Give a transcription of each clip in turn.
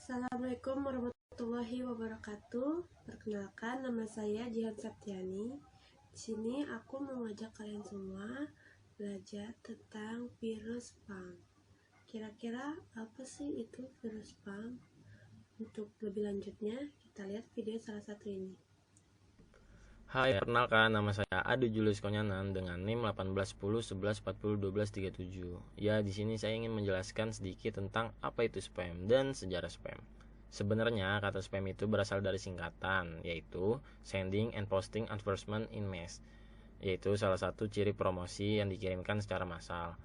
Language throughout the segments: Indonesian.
Assalamualaikum warahmatullahi wabarakatuh. Perkenalkan, nama saya Jihan Septiani. Di sini aku mengajak kalian semua belajar tentang virus spam. Kira-kira apa sih itu virus spam? Untuk lebih lanjutnya, kita lihat video salah satu ini. Hai, perkenalkan nama saya Adu Julius Konyanan dengan NIM 181011401237. Ya, di sini saya ingin menjelaskan sedikit tentang apa itu spam dan sejarah spam. Sebenarnya kata spam itu berasal dari singkatan, yaitu Sending and Posting Advertisement in Mass, yaitu salah satu ciri promosi yang dikirimkan secara massal.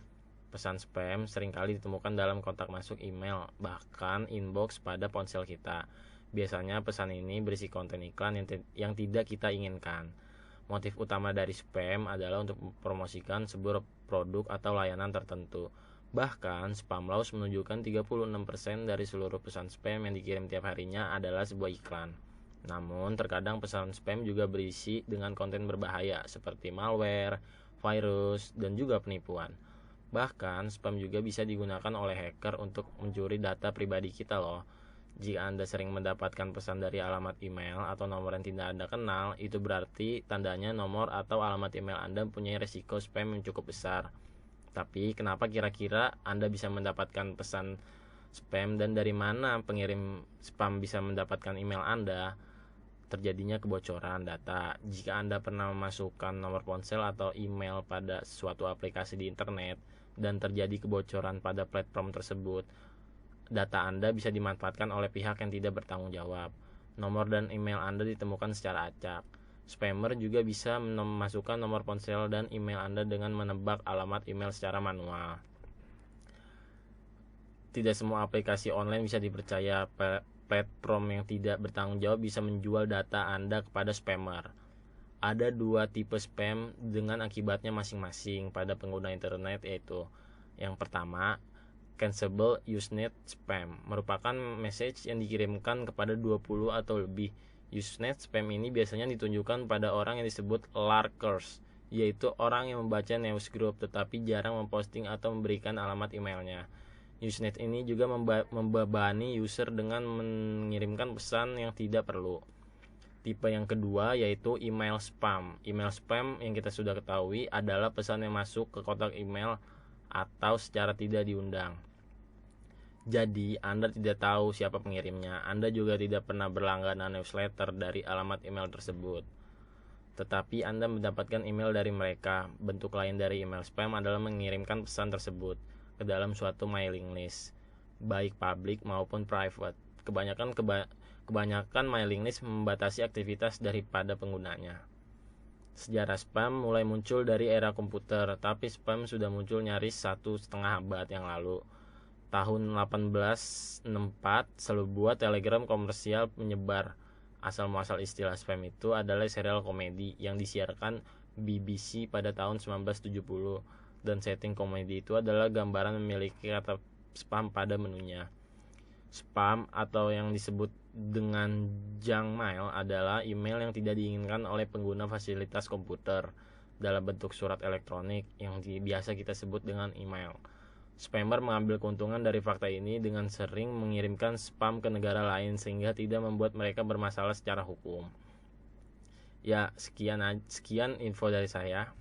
Pesan spam seringkali ditemukan dalam kontak masuk email, bahkan inbox pada ponsel kita. Biasanya pesan ini berisi konten iklan yang tidak kita inginkan. Motif utama dari spam adalah untuk mempromosikan sebuah produk atau layanan tertentu. Bahkan, Spamloss menunjukkan 36% dari seluruh pesan spam yang dikirim tiap harinya adalah sebuah iklan. Namun, terkadang pesan spam juga berisi dengan konten berbahaya seperti malware, virus, dan juga penipuan. Bahkan, spam juga bisa digunakan oleh hacker untuk mencuri data pribadi kita loh. Jika Anda sering mendapatkan pesan dari alamat email atau nomor yang tidak Anda kenal, itu berarti tandanya nomor atau alamat email Anda mempunyai resiko spam yang cukup besar. Tapi kenapa kira-kira Anda bisa mendapatkan pesan spam dan dari mana pengirim spam bisa mendapatkan email Anda? Terjadinya kebocoran data. Jika Anda pernah memasukkan nomor ponsel atau email pada suatu aplikasi di internet dan terjadi kebocoran pada platform tersebut, data Anda bisa dimanfaatkan oleh pihak yang tidak bertanggung jawab. Nomor dan email Anda ditemukan secara acak. Spammer juga bisa memasukkan nomor ponsel dan email Anda dengan menebak alamat email secara manual. Tidak semua aplikasi online bisa dipercaya. Platform yang tidak bertanggung jawab bisa menjual data Anda kepada spammer. Ada dua tipe spam dengan akibatnya masing-masing pada pengguna internet, yaitu yang pertama, Cancelable Usenet Spam merupakan message yang dikirimkan kepada 20 atau lebih. Usenet Spam ini biasanya ditunjukkan pada orang yang disebut lurkers, yaitu orang yang membaca news group tetapi jarang memposting atau memberikan alamat emailnya. Usenet ini juga membebani user dengan mengirimkan pesan yang tidak perlu. Tipe yang kedua yaitu email spam. Email spam yang kita sudah ketahui adalah pesan yang masuk ke kotak email atau secara tidak diundang. Jadi, Anda tidak tahu siapa pengirimnya. Anda juga tidak pernah berlangganan newsletter dari alamat email tersebut. Tetapi Anda mendapatkan email dari mereka. Bentuk lain dari email spam adalah mengirimkan pesan tersebut ke dalam suatu mailing list, baik publik maupun private. Kebanyakan mailing list membatasi aktivitas daripada penggunanya. Sejarah spam mulai muncul dari era komputer, tapi spam sudah muncul nyaris 1,5 abad yang lalu. Tahun 1864, sebuah telegram komersial menyebar. Asal-muasal istilah spam itu adalah serial komedi yang disiarkan BBC pada tahun 1970, dan setting komedi itu adalah gambaran memiliki kata spam pada menunya. Spam atau yang disebut dengan junk mail adalah email yang tidak diinginkan oleh pengguna fasilitas komputer dalam bentuk surat elektronik yang biasa kita sebut dengan email. Spammer mengambil keuntungan dari fakta ini dengan sering mengirimkan spam ke negara lain sehingga tidak membuat mereka bermasalah secara hukum. Ya, sekian info dari saya.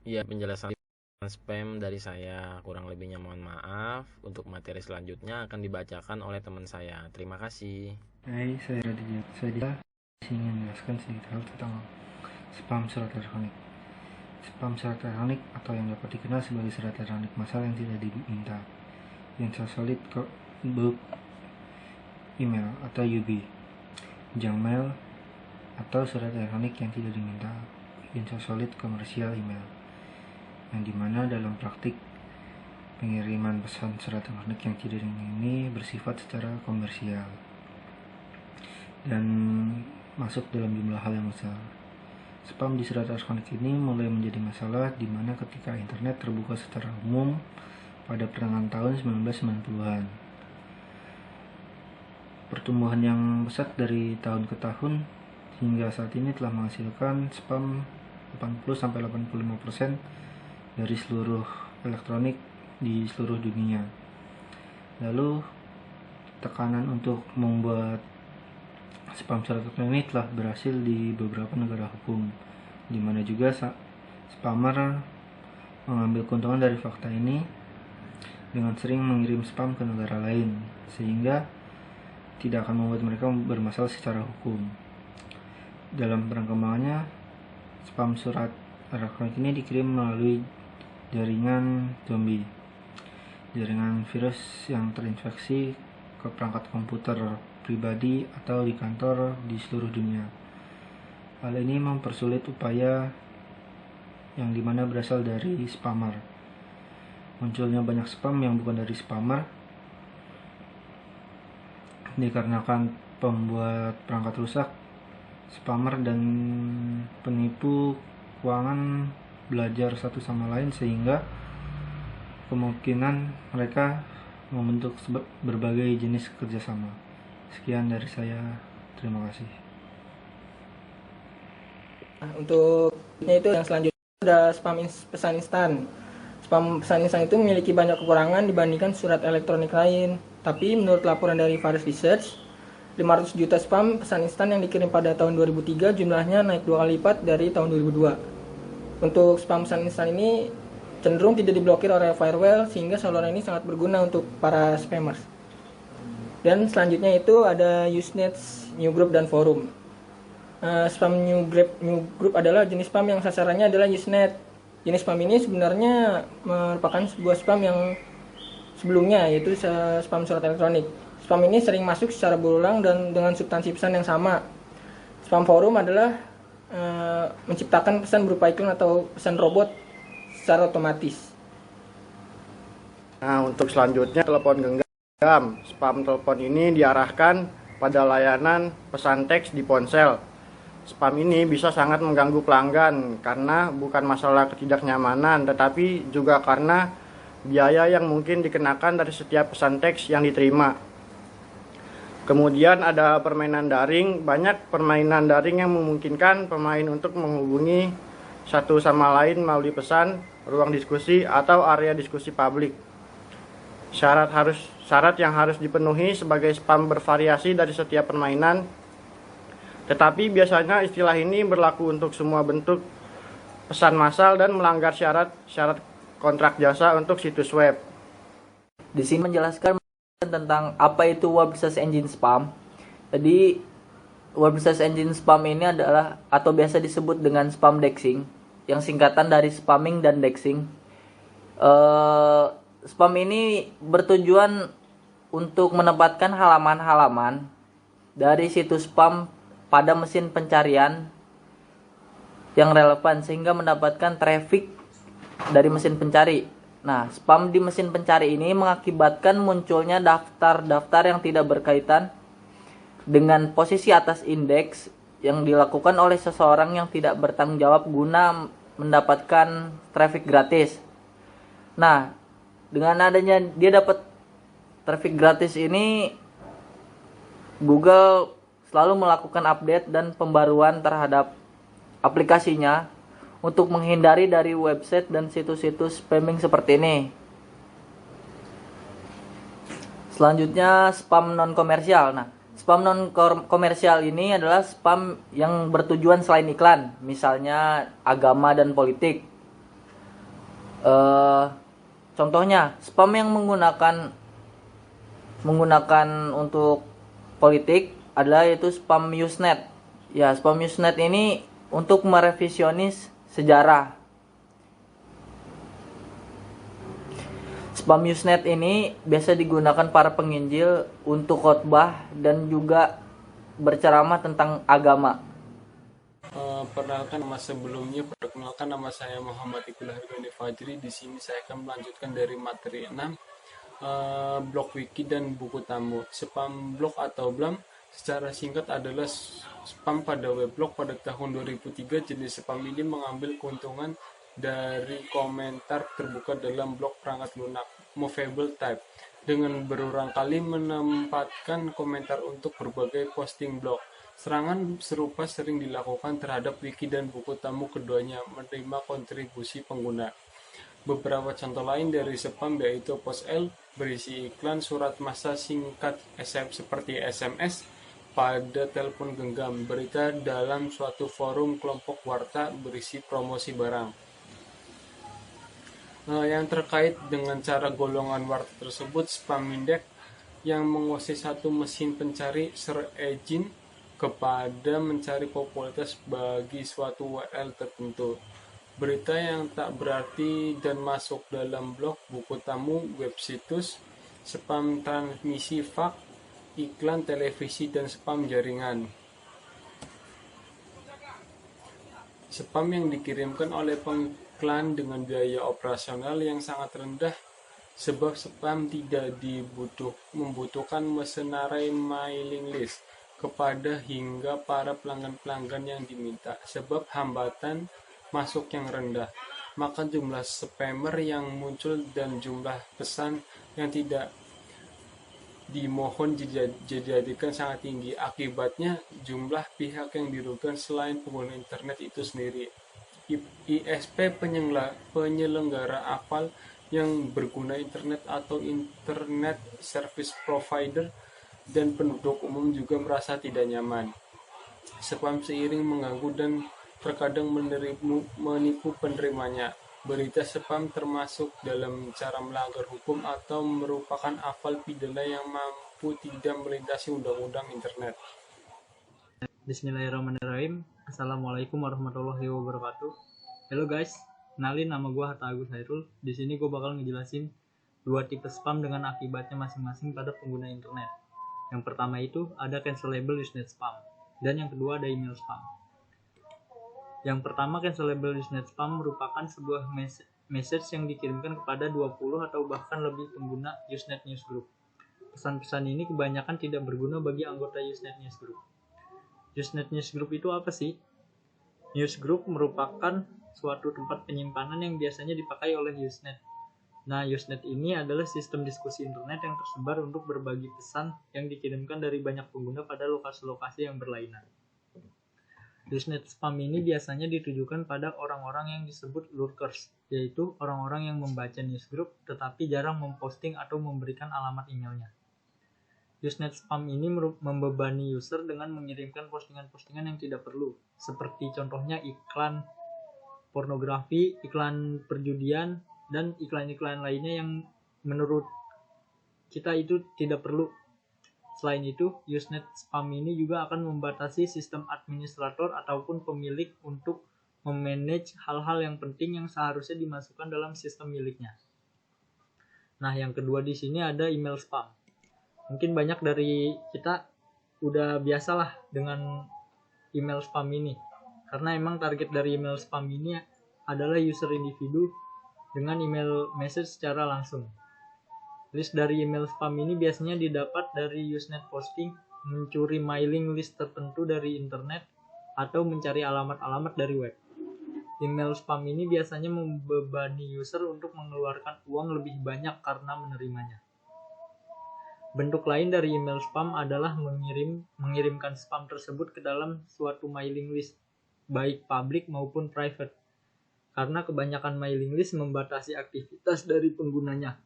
Ya, penjelasan spam dari saya, kurang lebihnya mohon maaf. Untuk materi selanjutnya akan dibacakan oleh teman saya. Terima kasih. Hai, saya Raditya. Saya ingin menjelaskan sedikit hal tentang spam surat elektronik. Spam surat elektronik atau yang dapat dikenal sebagai surat elektronik massal yang tidak diminta, Unsolicited bulk email atau UB, junk mail atau surat elektronik yang tidak diminta, Unsolicited commercial email, yang dimana dalam praktik pengiriman pesan surat elektronik yang tidak diingini bersifat secara komersial dan masuk dalam jumlah hal yang besar. Spam di surat elektronik ini mulai menjadi masalah di mana ketika internet terbuka secara umum pada pertengahan tahun 1990-an. Pertumbuhan yang pesat dari tahun ke tahun hingga saat ini telah menghasilkan spam 80-85% dari seluruh elektronik di seluruh dunia. Lalu tekanan untuk membuat spam surat elektronik telah berhasil di beberapa negara hukum, di mana juga spammer mengambil keuntungan dari fakta ini dengan sering mengirim spam ke negara lain, sehingga tidak akan membuat mereka bermasalah secara hukum. Dalam perkembangannya, spam surat elektronik ini dikirim melalui jaringan zombie, jaringan virus yang terinfeksi ke perangkat komputer pribadi atau di kantor di seluruh dunia. Hal ini mempersulit upaya yang dimana berasal dari spammer. Munculnya banyak spam yang bukan dari spammer dikarenakan pembuat perangkat rusak, spammer dan penipu keuangan belajar satu sama lain, sehingga kemungkinan mereka membentuk berbagai jenis kerjasama. Sekian dari saya, terima kasih. Untuk itu yang selanjutnya ada spam pesan instan. Spam pesan instan itu memiliki banyak kekurangan dibandingkan surat elektronik lain. Tapi menurut laporan dari Faris Research, 500 juta spam pesan instan yang dikirim pada tahun 2003 jumlahnya naik 2 kali lipat dari tahun 2002. Untuk spam pesan instan ini cenderung tidak diblokir oleh firewall, sehingga saluran ini sangat berguna untuk para spammers. Dan selanjutnya itu ada Usenet, Newgroup, dan Forum. Spam Newgroup adalah jenis spam yang sasarannya adalah Usenet. Jenis spam ini sebenarnya merupakan sebuah spam yang sebelumnya, yaitu spam surat elektronik. Spam ini sering masuk secara berulang dan dengan substansi pesan yang sama. Spam forum adalah menciptakan pesan berupa iklan atau pesan robot secara otomatis. Nah, untuk selanjutnya telepon genggam. Spam telepon ini diarahkan pada layanan pesan teks di ponsel. Spam ini bisa sangat mengganggu pelanggan karena bukan masalah ketidaknyamanan, tetapi juga karena biaya yang mungkin dikenakan dari setiap pesan teks yang diterima. Kemudian ada permainan daring. Banyak permainan daring yang memungkinkan pemain untuk menghubungi satu sama lain melalui pesan, ruang diskusi, atau area diskusi publik. Syarat yang harus dipenuhi sebagai spam bervariasi dari setiap permainan. Tetapi biasanya istilah ini berlaku untuk semua bentuk pesan massal dan melanggar syarat kontrak jasa untuk situs web. Di sini menjelaskan tentang apa itu web search engine spam. Jadi web search engine spam ini adalah atau biasa disebut dengan spam dexing, yang singkatan dari spamming dan dexing. Spam ini bertujuan untuk menempatkan halaman-halaman dari situs spam pada mesin pencarian yang relevan sehingga mendapatkan traffic dari mesin pencari. Nah, spam di mesin pencari ini mengakibatkan munculnya daftar-daftar yang tidak berkaitan dengan posisi atas indeks yang dilakukan oleh seseorang yang tidak bertanggung jawab guna mendapatkan traffic gratis. Nah, dengan adanya dia dapat traffic gratis ini, Google selalu melakukan update dan pembaruan terhadap aplikasinya untuk menghindari dari website dan situs-situs spamming seperti ini. Selanjutnya spam non komersial. Nah, spam non komersial ini adalah spam yang bertujuan selain iklan, misalnya agama dan politik. Contohnya, spam yang menggunakan untuk politik adalah yaitu spam Usenet. Ya, spam Usenet ini untuk merevisionis sejarah. Spam Usenet ini biasa digunakan para penginjil untuk khotbah dan juga berceramah tentang agama. Perkenalkan nama saya Muhammad Iqbal Hargani Fajri. Di sini saya akan melanjutkan dari materi 6, blog wiki dan buku tamu. Spam blog atau BLAM secara singkat adalah spam pada weblog. Pada tahun 2003, jenis spam ini mengambil keuntungan dari komentar terbuka dalam blog perangkat lunak movable type dengan berulang kali menempatkan komentar untuk berbagai posting blog. Serangan serupa sering dilakukan terhadap wiki dan buku tamu, keduanya menerima kontribusi pengguna. Beberapa contoh lain dari spam yaitu post L berisi iklan, surat massa singkat seperti SMS pada telepon genggam, berita dalam suatu forum kelompok warta berisi promosi barang. Yang terkait dengan cara golongan warta tersebut, spam index yang menguasai satu mesin pencari search engine kepada mencari popularitas bagi suatu URL tertentu. Berita yang tak berarti dan masuk dalam blog, buku tamu, web situs, spam transmisi fax, iklan televisi, dan spam jaringan. Spam yang dikirimkan oleh pengiklan dengan biaya operasional yang sangat rendah, sebab spam tidak membutuhkan mesenarai mailing list kepada hingga para pelanggan-pelanggan yang diminta, sebab hambatan masuk yang rendah, maka jumlah spammer yang muncul dan jumlah pesan yang tidak dimohon dijadikan sangat tinggi. Akibatnya jumlah pihak yang dirugikan selain pengguna internet itu sendiri. ISP penyelenggara AVAL yang berguna internet atau internet service provider dan penduduk umum juga merasa tidak nyaman. Spam seiring mengganggu dan terkadang menipu penerimanya. Berita spam termasuk dalam cara melanggar hukum atau merupakan afal pidana yang mampu tidak melintasi undang-undang internet. Bismillahirrahmanirrahim. Assalamualaikum warahmatullahi wabarakatuh. Halo guys, kenalin nama gue Hatta Agus Hairul. Di sini gue bakal ngejelasin dua tipe spam dengan akibatnya masing-masing pada pengguna internet. Yang pertama itu ada cancelable usenet spam, dan yang kedua ada email spam. Yang pertama, cancelable usenet spam merupakan sebuah message yang dikirimkan kepada 20 atau bahkan lebih pengguna Usenet Newsgroup. Pesan-pesan ini kebanyakan tidak berguna bagi anggota Usenet Newsgroup. Usenet Newsgroup itu apa sih? Newsgroup merupakan suatu tempat penyimpanan yang biasanya dipakai oleh Usenet. Nah, Usenet ini adalah sistem diskusi internet yang tersebar untuk berbagi pesan yang dikirimkan dari banyak pengguna pada lokasi-lokasi yang berlainan. Usenet spam ini biasanya ditujukan pada orang-orang yang disebut lurkers, yaitu orang-orang yang membaca newsgroup tetapi jarang memposting atau memberikan alamat emailnya. Usenet spam ini membebani user dengan mengirimkan postingan-postingan yang tidak perlu, seperti contohnya iklan pornografi, iklan perjudian, dan iklan-iklan lainnya yang menurut kita itu tidak perlu. Selain itu, Usenet spam ini juga akan membatasi sistem administrator ataupun pemilik untuk memanage hal-hal yang penting yang seharusnya dimasukkan dalam sistem miliknya. Nah, yang kedua di sini ada email spam. Mungkin banyak dari kita udah biasalah dengan email spam ini, karena emang target dari email spam ini adalah user individu dengan email message secara langsung. List dari email spam ini biasanya didapat dari Usenet posting, mencuri mailing list tertentu dari internet, atau mencari alamat-alamat dari web. Email spam ini biasanya membebani user untuk mengeluarkan uang lebih banyak karena menerimanya. Bentuk lain dari email spam adalah mengirimkan spam tersebut ke dalam suatu mailing list, baik public maupun private, karena kebanyakan mailing list membatasi aktivitas dari penggunanya.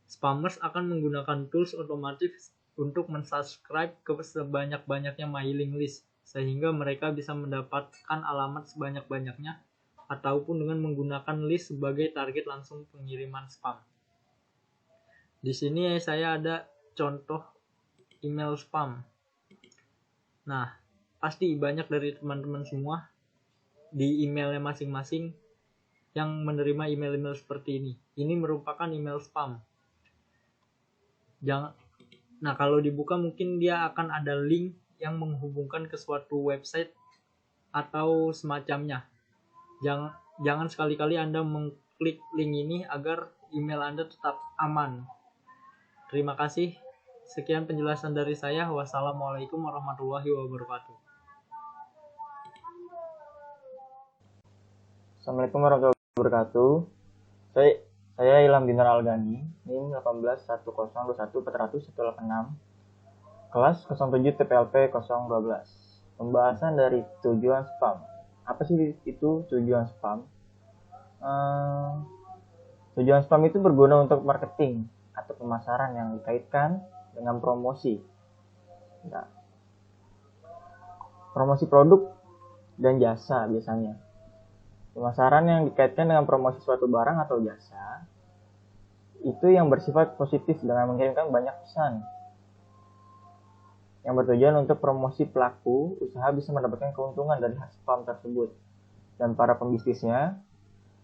Spammers akan menggunakan tools otomatis untuk mensubscribe ke sebanyak-banyaknya mailing list, sehingga mereka bisa mendapatkan alamat sebanyak-banyaknya, ataupun dengan menggunakan list sebagai target langsung pengiriman spam. Di sini saya ada contoh email spam. Nah, pasti banyak dari teman-teman semua di emailnya masing-masing yang menerima email-email seperti ini. Ini merupakan email spam. Nah, kalau dibuka mungkin dia akan ada link yang menghubungkan ke suatu website atau semacamnya. Jangan sekali-kali Anda mengklik link ini agar email Anda tetap aman. Terima kasih. Sekian penjelasan dari saya. Wassalamualaikum warahmatullahi wabarakatuh. Assalamualaikum warahmatullahi wabarakatuh. Saya Ilham Dinar Algani, NIM 18021400186, kelas 07 TPLP 012. Pembahasan dari tujuan spam. Apa sih itu tujuan spam? Tujuan spam itu berguna untuk marketing atau pemasaran yang dikaitkan dengan promosi. Nah, promosi produk dan jasa biasanya. Pemasaran yang dikaitkan dengan promosi suatu barang atau jasa itu yang bersifat positif dengan mengirimkan banyak pesan yang bertujuan untuk promosi. Pelaku usaha bisa mendapatkan keuntungan dari spam tersebut, dan para pembisnisnya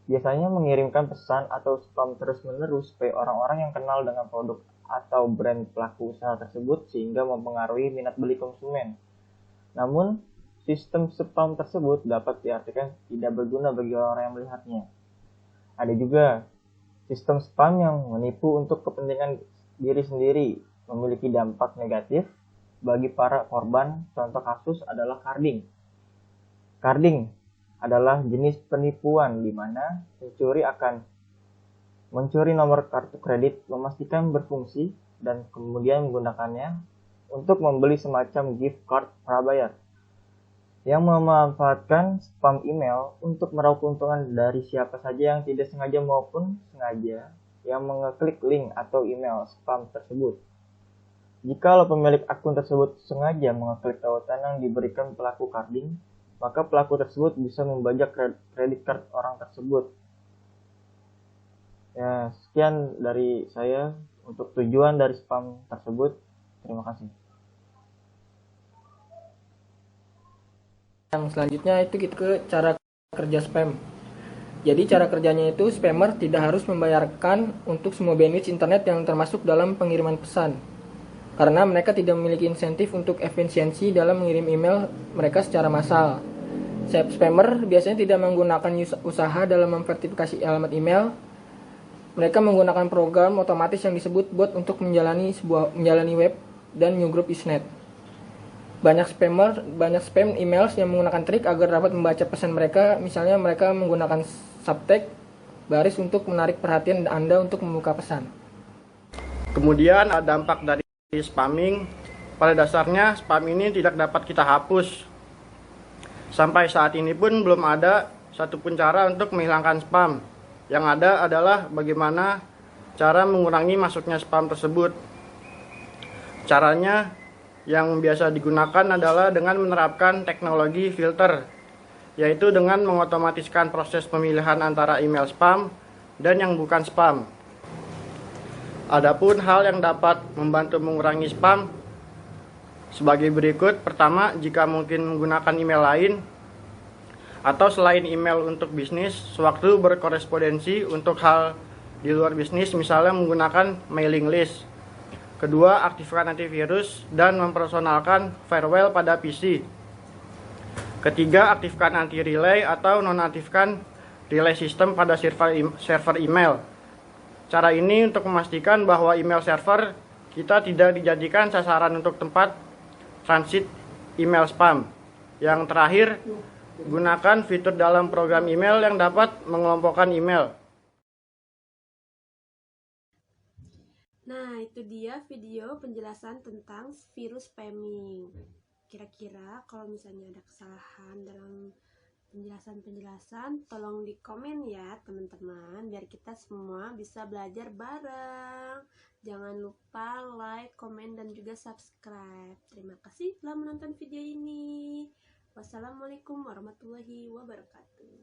biasanya mengirimkan pesan atau spam terus-menerus supaya orang-orang yang kenal dengan produk atau brand pelaku usaha tersebut sehingga mempengaruhi minat beli konsumen. Namun, sistem spam tersebut dapat diartikan tidak berguna bagi orang yang melihatnya. Ada juga sistem spam yang menipu untuk kepentingan diri sendiri, memiliki dampak negatif bagi para korban. Contoh kasus adalah carding. Carding adalah jenis penipuan di mana pencuri akan mencuri nomor kartu kredit, memastikan berfungsi, dan kemudian menggunakannya untuk membeli semacam gift card prabayar, yang memanfaatkan spam email untuk meraup keuntungan dari siapa saja yang tidak sengaja maupun sengaja yang mengeklik link atau email spam tersebut. Jika pemilik akun tersebut sengaja mengeklik tautan yang diberikan pelaku carding, maka pelaku tersebut bisa membajak kredit card orang tersebut. Ya, sekian dari saya untuk tujuan dari spam tersebut. Terima kasih. Yang selanjutnya itu kita ke cara kerja spam. Jadi cara kerjanya itu spammer tidak harus membayarkan untuk semua bandwidth internet yang termasuk dalam pengiriman pesan, karena mereka tidak memiliki insentif untuk efisiensi dalam mengirim email mereka secara massal. Spammer biasanya tidak menggunakan usaha dalam memverifikasi alamat email. Mereka menggunakan program otomatis yang disebut bot untuk menjalani web dan newsgroup isnet. Banyak spam emails yang menggunakan trik agar dapat membaca pesan mereka. Misalnya mereka menggunakan subtext baris untuk menarik perhatian Anda untuk membuka pesan. Kemudian ada dampak dari spamming. Pada dasarnya spam ini tidak dapat kita hapus. Sampai saat ini pun belum ada satupun cara untuk menghilangkan spam. Yang ada adalah bagaimana cara mengurangi masuknya spam tersebut. Caranya yang biasa digunakan adalah dengan menerapkan teknologi filter, yaitu dengan mengotomatiskan proses pemilihan antara email spam dan yang bukan spam. Adapun hal yang dapat membantu mengurangi spam sebagai berikut. Pertama, jika mungkin menggunakan email lain atau selain email untuk bisnis, sewaktu berkorespondensi untuk hal di luar bisnis, misalnya menggunakan mailing list. Kedua, aktifkan antivirus dan mempersonalkan firewall pada PC. Ketiga, aktifkan anti-relay atau nonaktifkan relay system pada server email. Cara ini untuk memastikan bahwa email server kita tidak dijadikan sasaran untuk tempat transit email spam. Yang terakhir, gunakan fitur dalam program email yang dapat mengelompokkan email. Nah, itu dia video penjelasan tentang virus spamming. Kira-kira kalau misalnya ada kesalahan dalam penjelasan-penjelasan, tolong di komen ya teman-teman, biar kita semua bisa belajar bareng. Jangan lupa like, komen, dan juga subscribe. Terima kasih telah menonton video ini. Wassalamualaikum warahmatullahi wabarakatuh.